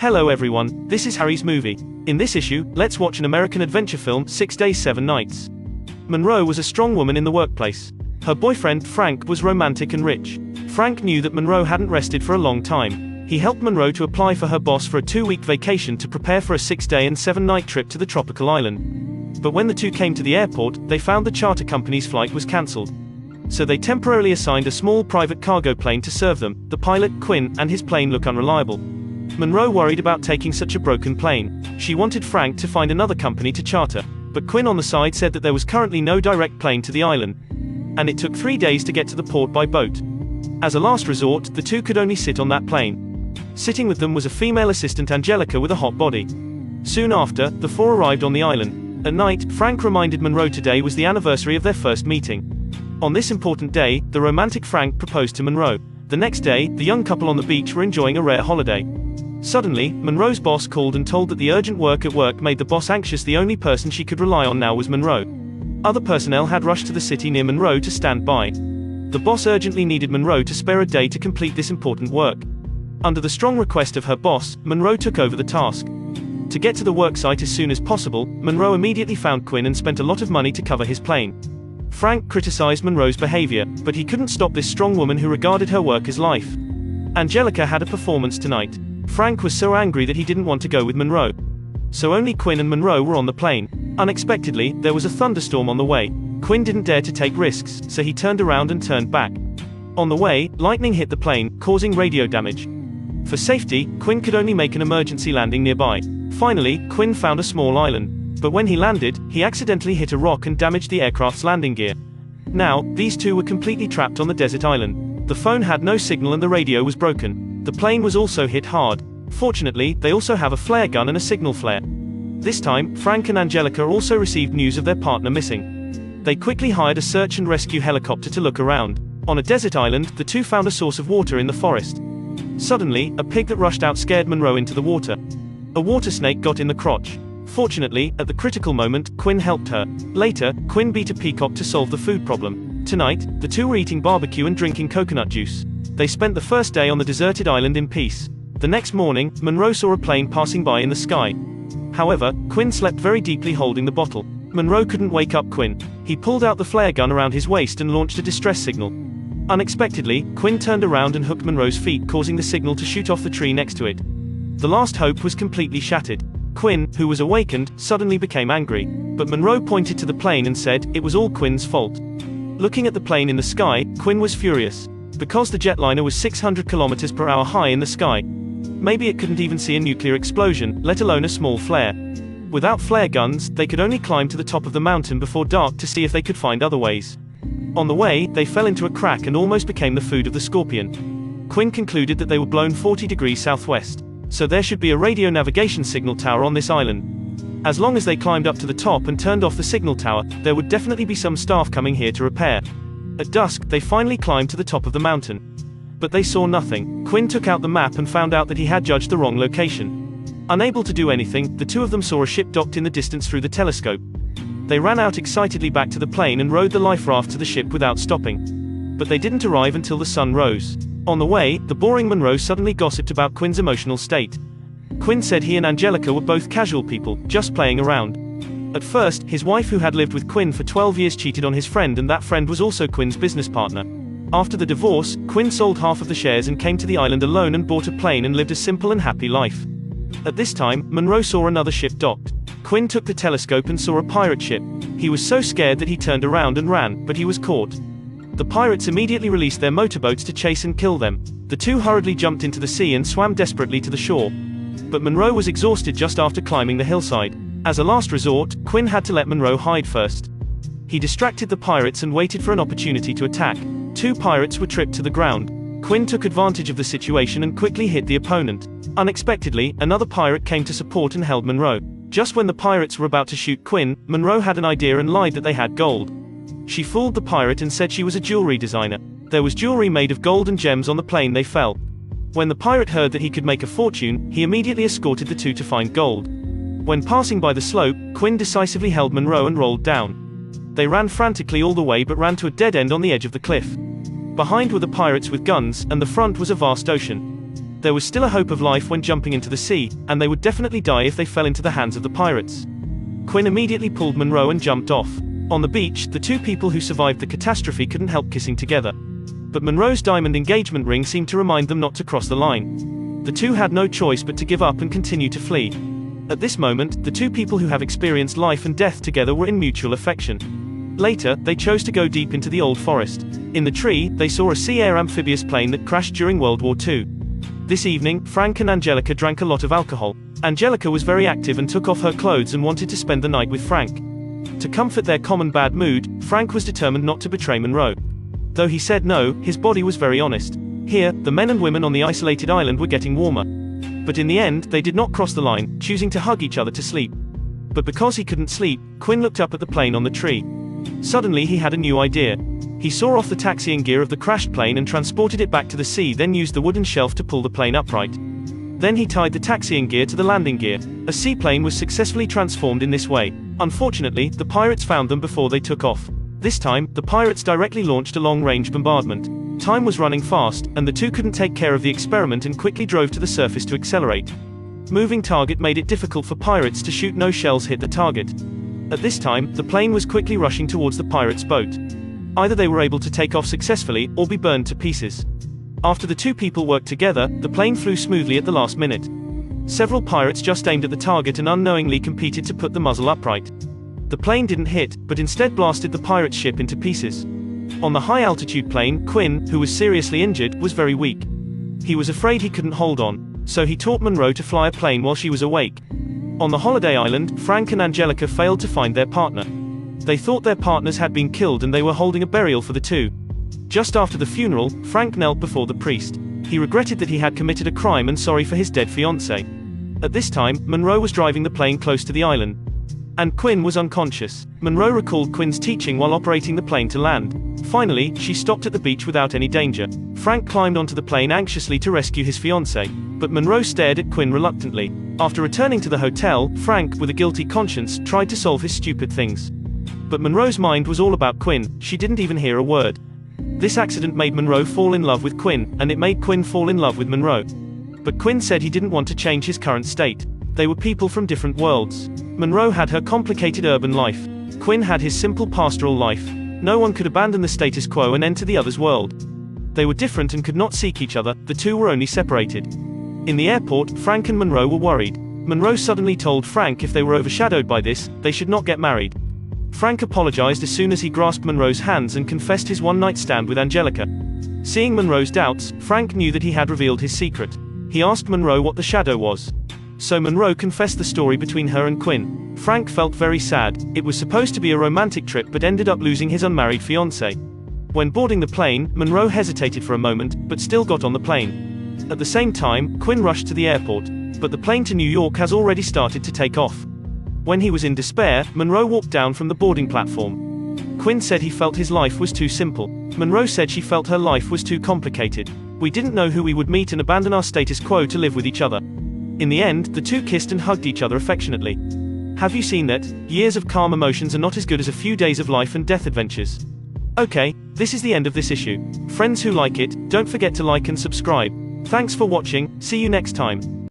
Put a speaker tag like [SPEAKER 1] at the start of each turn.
[SPEAKER 1] Hello everyone, this is Harry's Movie. In this issue, let's watch an American adventure film, 6 Days 7 Nights. Monroe was a strong woman in the workplace. Her boyfriend, Frank, was romantic and rich. Frank knew that Monroe hadn't rested for a long time. He helped Monroe to apply for her boss for a 2-week vacation to prepare for a 6-day and 7-night trip to the tropical island. But when the two came to the airport, they found the charter company's flight was cancelled. So they temporarily assigned a small private cargo plane to serve them. The pilot, Quinn, and his plane look unreliable. Monroe worried about taking such a broken plane. She wanted Frank to find another company to charter, but Quinn on the side said that there was currently no direct plane to the island, and it took 3 days to get to the port by boat. As a last resort, the two could only sit on that plane. Sitting with them was a female assistant, Angelica, with a hot body. Soon after, the four arrived on the island. At night, Frank reminded Monroe today was the anniversary of their first meeting. On this important day, the romantic Frank proposed to Monroe. The next day, the young couple on the beach were enjoying a rare holiday. Suddenly, Monroe's boss called and told that the urgent work at work made the boss anxious. The only person she could rely on now was Monroe. Other personnel had rushed to the city near Monroe to stand by. The boss urgently needed Monroe to spare a day to complete this important work. Under the strong request of her boss, Monroe took over the task. To get to the worksite as soon as possible, Monroe immediately found Quinn and spent a lot of money to cover his plane. Frank criticized Monroe's behavior, but he couldn't stop this strong woman who regarded her work as life. Angelica had a performance tonight. Frank was so angry that he didn't want to go with Monroe. So only Quinn and Monroe were on the plane. Unexpectedly, there was a thunderstorm on the way. Quinn didn't dare to take risks, so he turned around and turned back. On the way, lightning hit the plane, causing radio damage. For safety, Quinn could only make an emergency landing nearby. Finally, Quinn found a small island. But when he landed, he accidentally hit a rock and damaged the aircraft's landing gear. Now, these two were completely trapped on the desert island. The phone had no signal and the radio was broken. The plane was also hit hard. Fortunately, they also have a flare gun and a signal flare. This time, Frank and Angelica also received news of their partner missing. They quickly hired a search and rescue helicopter to look around. On a desert island, the two found a source of water in the forest. Suddenly, a pig that rushed out scared Monroe into the water. A water snake got in the crotch. Fortunately, at the critical moment, Quinn helped her. Later, Quinn beat a peacock to solve the food problem. Tonight, the two were eating barbecue and drinking coconut juice. They spent the first day on the deserted island in peace. The next morning, Monroe saw a plane passing by in the sky. However, Quinn slept very deeply holding the bottle. Monroe couldn't wake up Quinn. He pulled out the flare gun around his waist and launched a distress signal. Unexpectedly, Quinn turned around and hooked Monroe's feet, causing the signal to shoot off the tree next to it. The last hope was completely shattered. Quinn, who was awakened, suddenly became angry. But Monroe pointed to the plane and said it was all Quinn's fault. Looking at the plane in the sky, Quinn was furious. Because the jetliner was 600 km/h high in the sky. Maybe it couldn't even see a nuclear explosion, let alone a small flare. Without flare guns, they could only climb to the top of the mountain before dark to see if they could find other ways. On the way, they fell into a crack and almost became the food of the scorpion. Quinn concluded that they were blown 40 degrees southwest. So there should be a radio navigation signal tower on this island. As long as they climbed up to the top and turned off the signal tower, there would definitely be some staff coming here to repair. At dusk, they finally climbed to the top of the mountain. But they saw nothing. Quinn took out the map and found out that he had judged the wrong location. Unable to do anything, the two of them saw a ship docked in the distance through the telescope. They ran out excitedly back to the plane and rowed the life raft to the ship without stopping. But they didn't arrive until the sun rose. On the way, the boring Monroe suddenly gossiped about Quinn's emotional state. Quinn said he and Angelica were both casual people, just playing around. At first, his wife, who had lived with Quinn for 12 years, cheated on his friend, and that friend was also Quinn's business partner. After the divorce, Quinn sold half of the shares and came to the island alone and bought a plane and lived a simple and happy life. At this time, Monroe saw another ship docked. Quinn took the telescope and saw a pirate ship. He was so scared that he turned around and ran, but he was caught. The pirates immediately released their motorboats to chase and kill them. The two hurriedly jumped into the sea and swam desperately to the shore. But Monroe was exhausted just after climbing the hillside. As a last resort, Quinn had to let Monroe hide first. He distracted the pirates and waited for an opportunity to attack. Two pirates were tripped to the ground. Quinn took advantage of the situation and quickly hit the opponent. Unexpectedly, another pirate came to support and held Monroe. Just when the pirates were about to shoot Quinn, Monroe had an idea and lied that they had gold. She fooled the pirate and said she was a jewelry designer. There was jewelry made of gold and gems on the plane they fell. When the pirate heard that he could make a fortune, he immediately escorted the two to find gold. When passing by the slope, Quinn decisively held Monroe and rolled down. They ran frantically all the way but ran to a dead end on the edge of the cliff. Behind were the pirates with guns, and the front was a vast ocean. There was still a hope of life when jumping into the sea, and they would definitely die if they fell into the hands of the pirates. Quinn immediately pulled Monroe and jumped off. On the beach, the two people who survived the catastrophe couldn't help kissing together. But Monroe's diamond engagement ring seemed to remind them not to cross the line. The two had no choice but to give up and continue to flee. At this moment, the two people who have experienced life and death together were in mutual affection. Later, they chose to go deep into the old forest. In the tree, they saw a sea air amphibious plane that crashed during World War II. This evening, Frank and Angelica drank a lot of alcohol. Angelica was very active and took off her clothes and wanted to spend the night with Frank. To comfort their common bad mood, Frank was determined not to betray Monroe. Though he said no, his body was very honest. Here, the men and women on the isolated island were getting warmer. But in the end, they did not cross the line, choosing to hug each other to sleep. But because he couldn't sleep, Quinn looked up at the plane on the tree. Suddenly he had a new idea. He saw off the taxiing gear of the crashed plane and transported it back to the sea, then used the wooden shelf to pull the plane upright. Then he tied the taxiing gear to the landing gear. A seaplane was successfully transformed in this way. Unfortunately, the pirates found them before they took off. This time, the pirates directly launched a long-range bombardment. Time was running fast, and the two couldn't take care of the experiment and quickly drove to the surface to accelerate. Moving target made it difficult for pirates to shoot. No shells hit the target. At this time, the plane was quickly rushing towards the pirates' boat. Either they were able to take off successfully, or be burned to pieces. After the two people worked together, the plane flew smoothly at the last minute. Several pirates just aimed at the target and unknowingly competed to put the muzzle upright. The plane didn't hit, but instead blasted the pirate ship into pieces. On the high-altitude plane, Quinn, who was seriously injured, was very weak. He was afraid he couldn't hold on, so he taught Monroe to fly a plane while she was awake. On the holiday island, Frank and Angelica failed to find their partner. They thought their partners had been killed and they were holding a burial for the two. Just after the funeral, Frank knelt before the priest. He regretted that he had committed a crime and sorry for his dead fiancée. At this time, Monroe was driving the plane close to the island. And Quinn was unconscious. Monroe recalled Quinn's teaching while operating the plane to land. Finally, she stopped at the beach without any danger. Frank climbed onto the plane anxiously to rescue his fiancée, but Monroe stared at Quinn reluctantly. After returning to the hotel, Frank, with a guilty conscience, tried to solve his stupid things. But Monroe's mind was all about Quinn. She didn't even hear a word. This accident made Monroe fall in love with Quinn, and it made Quinn fall in love with Monroe. But Quinn said he didn't want to change his current state. They were people from different worlds. Monroe had her complicated urban life. Quinn had his simple pastoral life. No one could abandon the status quo and enter the other's world. They were different and could not seek each other, the two were only separated. In the airport, Frank and Monroe were worried. Monroe suddenly told Frank if they were overshadowed by this, they should not get married. Frank apologized as soon as he grasped Monroe's hands and confessed his one-night stand with Angelica. Seeing Monroe's doubts, Frank knew that he had revealed his secret. He asked Monroe what the shadow was. So Monroe confessed the story between her and Quinn. Frank felt very sad. It was supposed to be a romantic trip but ended up losing his unmarried fiancée. When boarding the plane, Monroe hesitated for a moment, but still got on the plane. At the same time, Quinn rushed to the airport. But the plane to New York has already started to take off. When he was in despair, Monroe walked down from the boarding platform. Quinn said he felt his life was too simple. Monroe said she felt her life was too complicated. We didn't know who we would meet and abandon our status quo to live with each other. In the end, the two kissed and hugged each other affectionately. Have you seen that? Years of calm emotions are not as good as a few days of life and death adventures. Okay, this is the end of this issue. Friends who like it, don't forget to like and subscribe. Thanks for watching, see you next time.